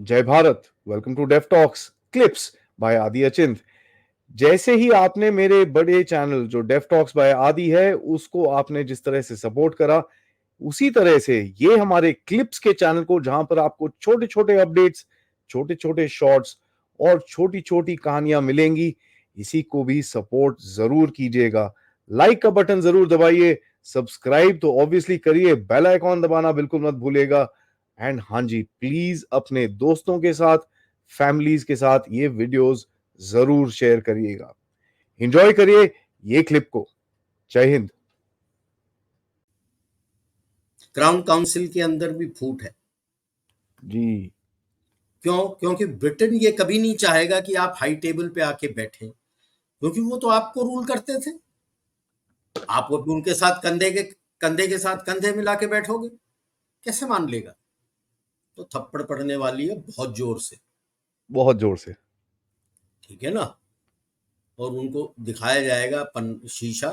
जय Bharat. Welcome to deaf talks clips by Aadi Achint. जैसे ही आपने मेरे बड़े चैनल जो डेफ टॉक्स बाय आदि है उसको आपने जिस तरह से सपोर्ट करा, उसी तरह से ये हमारे क्लिप्स के चैनल को, जहां पर आपको छोटे छोटे अपडेट्स, छोटे छोटे शॉर्ट्स और छोटी छोटी कहानियां मिलेंगी, इसी को भी सपोर्ट जरूर कीजिएगा। लाइक का बटन जरूर दबाइए, सब्सक्राइब तो ऑब्वियसली करिए, बेल आइकॉन दबाना बिल्कुल मत भूलिएगा। एंड हाँ जी, प्लीज अपने दोस्तों के साथ, फैमिलीज के साथ ये वीडियोस जरूर शेयर करिएगा। एंजॉय करिए ये क्लिप को। जय हिंद। क्राउन काउंसिल के अंदर भी फूट है। जी। क्यों? क्योंकि ब्रिटेन ये कभी नहीं चाहेगा कि आप हाई टेबल पे आके बैठे, क्योंकि वो तो आपको रूल करते थे। आप अभी उनके साथ कंधे के साथ कंधे मिला के बैठोगे, कैसे मान लेगा? तो थप्पड़ पड़ने वाली है बहुत जोर से। बहुत जोर से। ठीक है ना? और उनको दिखाया जाएगा शीशा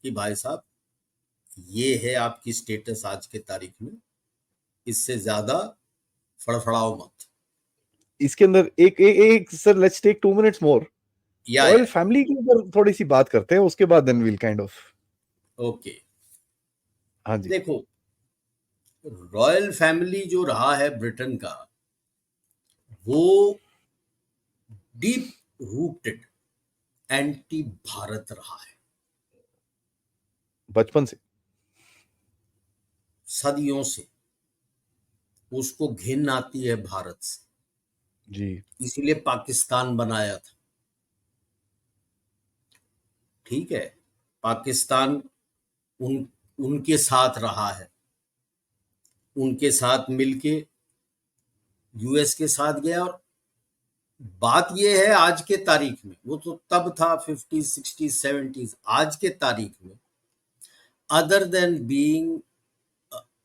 कि भाई साहब, ये है आपकी स्टेटस आज के तारीख में, इससे ज्यादा फड़फड़ाओ मत। इसके अंदर एक sir, let's take 2 minutes more. या रॉयल फैमिली के ऊपर थोड़ी सी बात करते हैं, उसके बाद then will kind of. Okay. हाँ जी। देखो, रॉयल फैमिली जो रहा है ब्रिटेन का, वो डीप रूटेड एंटी भारत रहा है बचपन से। सदियों से। उसको घिन आती है भारत से, जी। इसीलिए पाकिस्तान बनाया था। ठीक है, पाकिस्तान उन उनके साथ रहा है, उनके साथ मिलके यूएस के साथ गया। और बात यह है आज के तारीख में, वो तो तब था 50s 60s 70s, आज के तारीख में other than being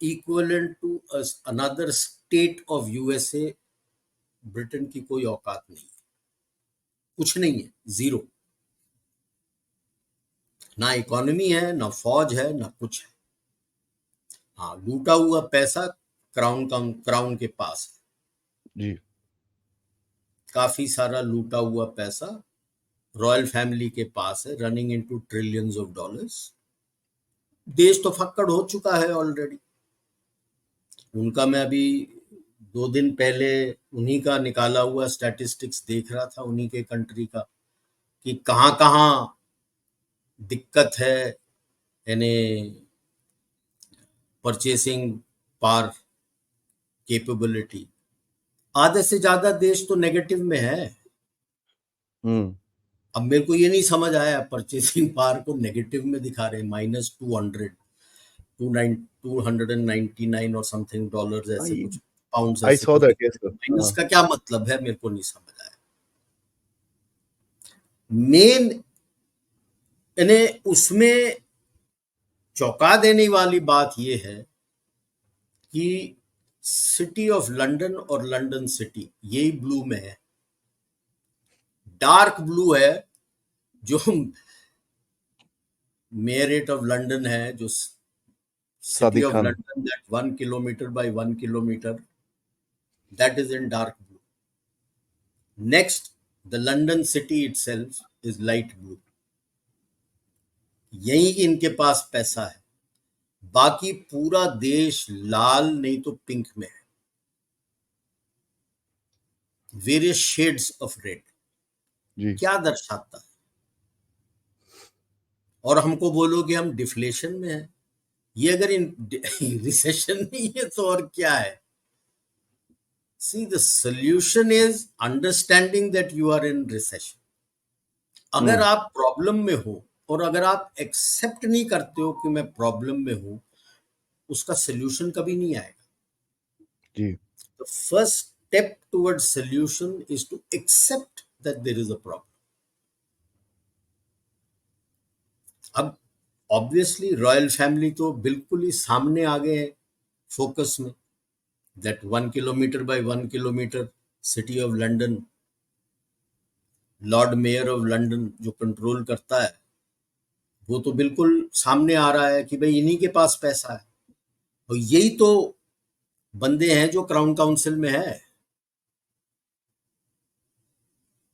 equivalent to another state of USA, Britain की कोई औकात नहीं है, कुछ नहीं है, जीरो। ना इकोनॉमी है, ना फौज है, ना कुछ है। हाँ, लूटा हुआ पैसा क्राउन के पास है, जी। काफी सारा लूटा हुआ पैसा रॉयल फैमिली के पास है, running into trillions of dollars. देश तो फक्कड़ हो चुका है ऑलरेडी। उनका मैं अभी 2 दिन पहले उन्हीं का निकाला हुआ स्टैटिस्टिक्स देख रहा था, उन्हीं के कंट्री का, कि कहाँ कहाँ दिक्कत है, यानी परचेसिंग पावर कैपेबिलिटी। आधे से ज्यादा देश तो नेगेटिव में है। हम्म। अब मेरे को ये नहीं समझ आया, परचेसिंग पावर को नेगेटिव में दिखा रहे, -200, 299 और समथिंग डॉलर्स, ऐसे कुछ पाउंड्स आई ऐसे सॉ कुछ दैट, दिखा यस रहे। सर। माइनस का क्या मतलब है, मेरे को नहीं समझ आया। मेन इन्हें उसमें चौंका देने वाली बात यह है कि सिटी ऑफ लंदन और लंदन सिटी यही ब्लू में है, डार्क ब्लू है। जो मेयरेट ऑफ लंदन है, जो city Sadiq of Khan. London, that 1 kilometre by 1 kilometre, that is in dark blue. Next, the London city itself is light blue. यही इनके पास पैसा है, बाकी पूरा देश लाल नहीं तो पिंक में है, वेरियस शेड्स ऑफ रेड। जी। क्या दर्शाता है? और हमको बोलो कि हम डिफ्लेशन में है। ये अगर इन रिसेशन नहीं है तो और क्या है? See, the solution is understanding that you are in recession. अगर आप प्रॉब्लम में हो और अगर आप एक्सेप्ट नहीं करते हो कि मैं प्रॉब्लम में हूं, उसका सोल्यूशन कभी नहीं आएगा। जी। The first step towards solution is to accept that there is a problem. अब ऑब्वियसली रॉयल फैमिली तो बिल्कुल ही सामने आ गए हैं फोकस में, that 1 kilometre by 1 kilometre city of London, Lord Mayor of London जो कंट्रोल करता है, वो तो बिल्कुल सामने आ रहा है कि भाई इन्हीं के पास पैसा है। और यही तो बंदे हैं जो क्राउन काउंसिल में है,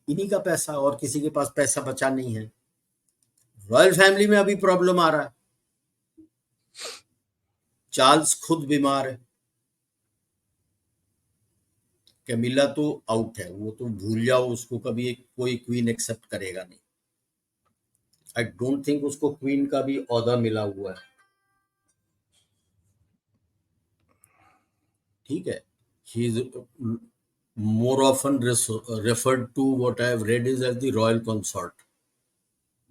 इन्हीं का पैसा, और किसी के पास पैसा बचा नहीं है। रॉयल फैमिली में अभी प्रॉब्लम आ रहा है, चार्ल्स खुद बीमार है, कैमिला तो आउट है, वो तो भूल जाओ, उसको कभी कोई क्वीन एक्सेप्ट करेगा नहीं। आई डोंट थिंक उसको क्वीन का भी ओहदा मिला हुआ है, ठीक है। He is more often referred to, what I have read is, as the royal consort.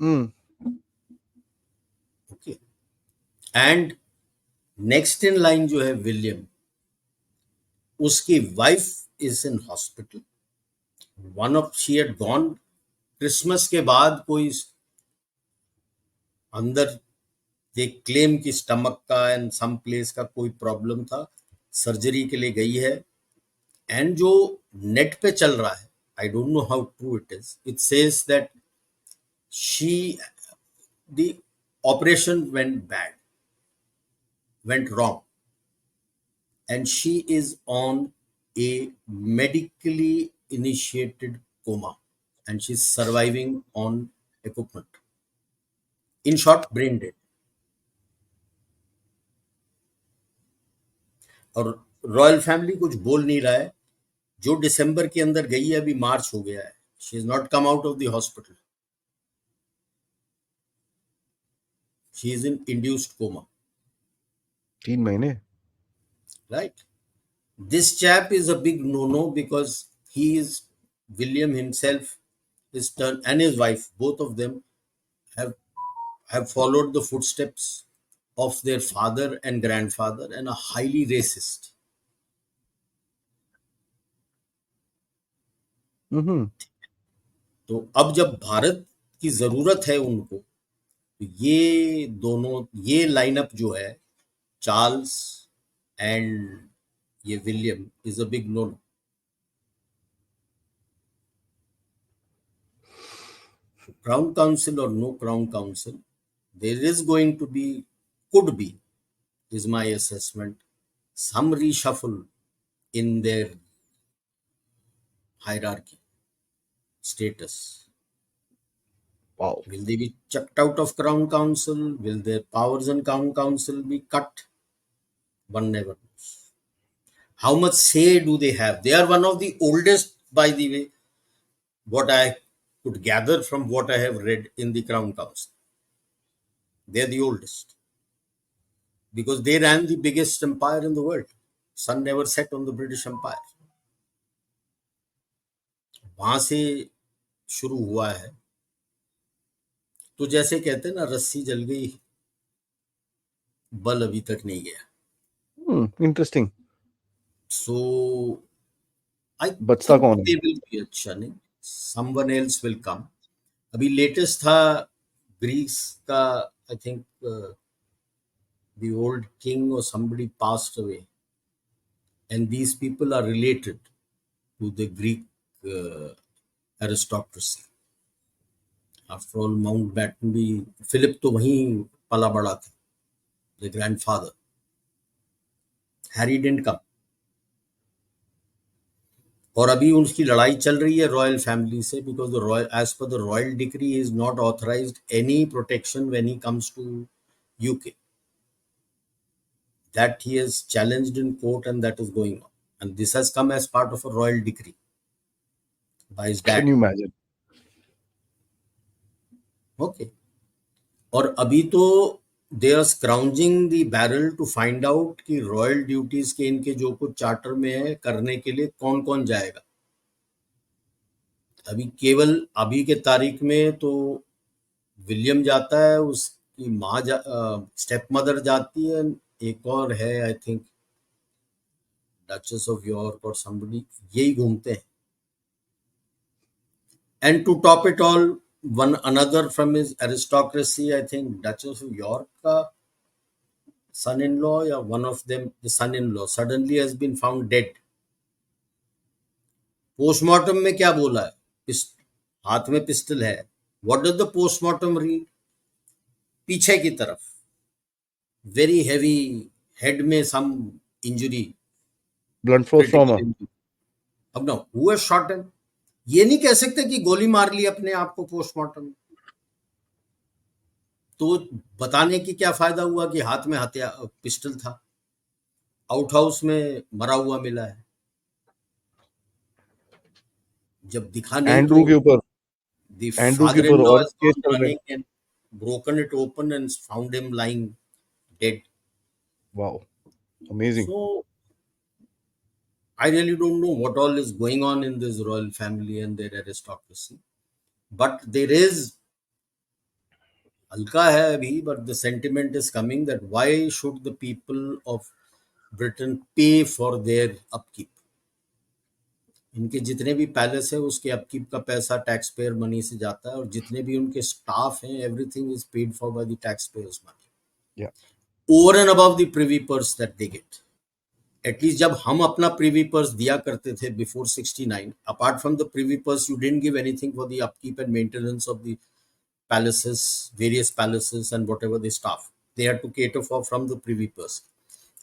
Hmm. Okay. And next in line जो है विलियम, उसकी wife is in hospital. One of she had gone Christmas के बाद, कोई अंदर they claim की stomach का and some place का कोई प्रॉब्लम था, सर्जरी के लिए गई है। एंड जो नेट पे चल रहा है, I don't know how true it is, it says that she the operation went wrong, and she is on a medically initiated coma, and she's surviving on equipment. In short, brain dead. और royal family कुछ बोल नहीं रहा है। जो दिसंबर के अंदर गई है, अभी मार्च हो गया है, she is not come out of the hospital, she is in induced coma. 3 महीने। Right. This chap is a big no-no, because he is, William himself, his turn, and his wife, both of them have followed the footsteps of their father and grandfather, and are highly racist. हम्म। तो अब जब भारत की जरूरत है उनको, तो ये दोनों, ये लाइनअप जो है, चार्ल्स एंड ये William, is a big no no. Crown Council or no Crown Council, there is going to be, could be, is my assessment, some reshuffle in their hierarchy status. Wow. Will they be chucked out of Crown Council? Will their powers in Crown Council be cut? One never knows. How much say do they have? They are one of the oldest, by the way, what I could gather from what I have read in the Crown Council. They are the oldest, because they ran the biggest empire in the world. Sun never set on the British Empire. वहां से शुरू हुआ है। तो जैसे कहते हैं ना, रस्सी जल गई, बल अभी तक नहीं गया। इंटरेस्टिंग। सो आई बचता थिंक कौन दे है? विल बी, अच्छा नहीं, समवन एल्स विल कम। अभी लेटेस्ट था ग्रीस का, I think the old king or somebody passed away, and these people are related to the Greek aristocracy. After all, Mountbatten भी, Philip तो वहीं पला बड़ा था, the grandfather. Harry didn't come. और अभी उनकी लड़ाई चल रही है रॉयल फैमिली से, because the royal, as per the royal decree, is not authorised any protection when he comes to UK. That he has challenged in court, and that is going on. And this has come as part of a royal decree by his dad. Can you imagine? Okay. और अभी तो they are scrounging the barrel to find out कि royal duties के इनके जो कुछ charter में है करने के लिए कौन कौन जाएगा। अभी केवल अभी के तारीख में तो विलियम जाता है, उसकी माँ स्टेप मदर जाती है, एक और है I think duchess of York और समबडी, यही घूमते हैं। And to top it all, one another from his aristocracy, I think Duchess of York का son-in-law, या one of them, the son-in-law, suddenly has been found dead. Postmortem में क्या बोला है? हाथ में पिस्टल है। What does the postmortem read? पीछे की तरफ वेरी हैवी, हेड में सम injury, blunt force trauma. critical injury. अब ना who has shot him? ये नहीं कह सकते कि गोली मार ली अपने आप को पोस्टमार्टम, तो बताने की क्या फायदा हुआ कि हाथ में पिस्टल था, आउट हाउस में मरा हुआ मिला है, जब दिखा नहीं एंड्रू के तो ऊपर the एंड्रू के ऊपर father-in-law और has केस gone चल रहे हैं. running and broken it open and found him lying dead. Wow, amazing. So I really don't know what all is going on in this royal family and their aristocracy, but there is हल्का है अभी, but the sentiment is coming that why should the people of Britain pay for their upkeep? इनके जितने भी palace है उसके upkeep का पैसा टैक्स पेयर मनी से जाता है, और जितने भी उनके स्टाफ हैं everything is paid for by the tax payers money, Yeah. Over and above the privy purse that they get. At least जब हम अपना प्रिवी पर्स दिया करते थे before 69, apart from the privy purse you didn't give anything for the upkeep and maintenance of the palaces, various palaces and whatever the staff they had to cater for from the privy purse.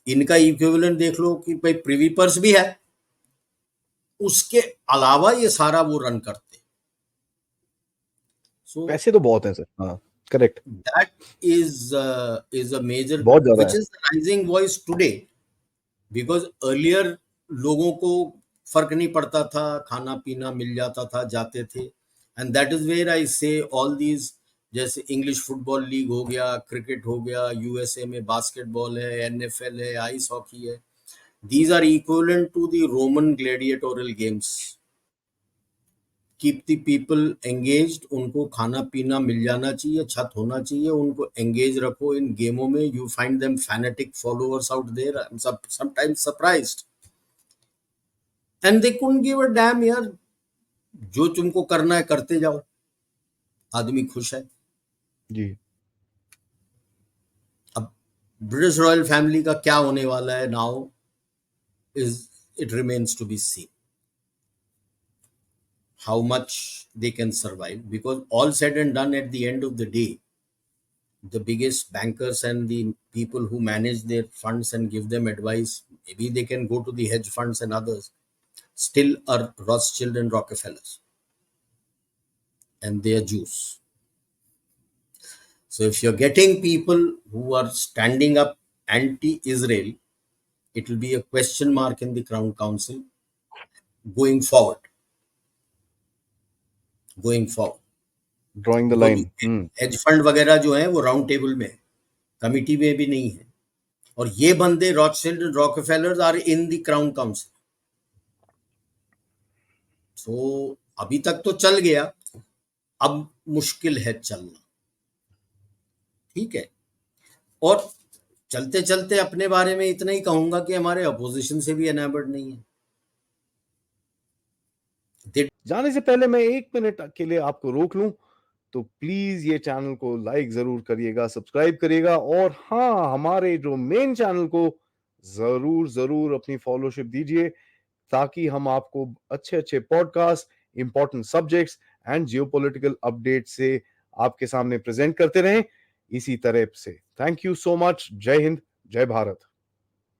इनका equivalent देख लो कि भाई privy purse भी है, उसके अलावा ये सारा वो रन करते. So पैसे तो बहुत हैं सर. हाँ, correct. that is a major, बहुत ज्यादा which है. is the rising voice today, because earlier लोगों को फर्क नहीं पड़ता था, खाना पीना मिल जाता था, जाते थे, and that is where I say all these, जैसे इंग्लिश फुटबॉल लीग हो गया, क्रिकेट हो गया, यूएसए में बास्केटबॉल है, एनएफएल है, आइस हॉकी है, these are equivalent to the Roman gladiatorial games. Keep the people engaged, उनको खाना पीना मिल जाना चाहिए, छत होना चाहिए, उनको engage रखो इन गेमों में. You find them fanatic followers out there. I'm sometimes surprised, and they couldn't give a damn. यार जो तुमको करना है करते जाओ, आदमी खुश है. जी. अब ब्रिटिश रॉयल फैमिली का क्या होने वाला है now is it remains to be seen how much they can survive, because all said and done, at the end of the day, the biggest bankers and the people who manage their funds and give them advice, maybe they can go to the hedge funds and others, still are Rothschild and Rockefellers, and they are Jews. So if you're getting people who are standing up anti-Israel, it will be a question mark in the Crown Council going forward. Drawing the line. Hedge fund वगैरह जो है वो round table में है, committee में भी नहीं है, और ये बंदे Rothschild and Rockefellers are in the crown council. So अभी तक तो चल गया, अब मुश्किल है चलना. ठीक है, और चलते चलते अपने बारे में इतना ही कहूंगा कि हमारे अपोजिशन से भी एनाबर्ड नहीं है. जाने से पहले मैं 1 मिनट के लिए आपको रोक लूं, तो प्लीज ये चैनल को लाइक जरूर करिएगा, सब्सक्राइब करिएगा, और हाँ, हमारे जो मेन चैनल को जरूर जरूर अपनी फॉलोशिप दीजिए, ताकि हम आपको अच्छे अच्छे podcast, important subjects and geopolitical update से आपके सामने प्रेजेंट करते रहें इसी तरह से. Thank you so much. जय हिंद, जय भारत.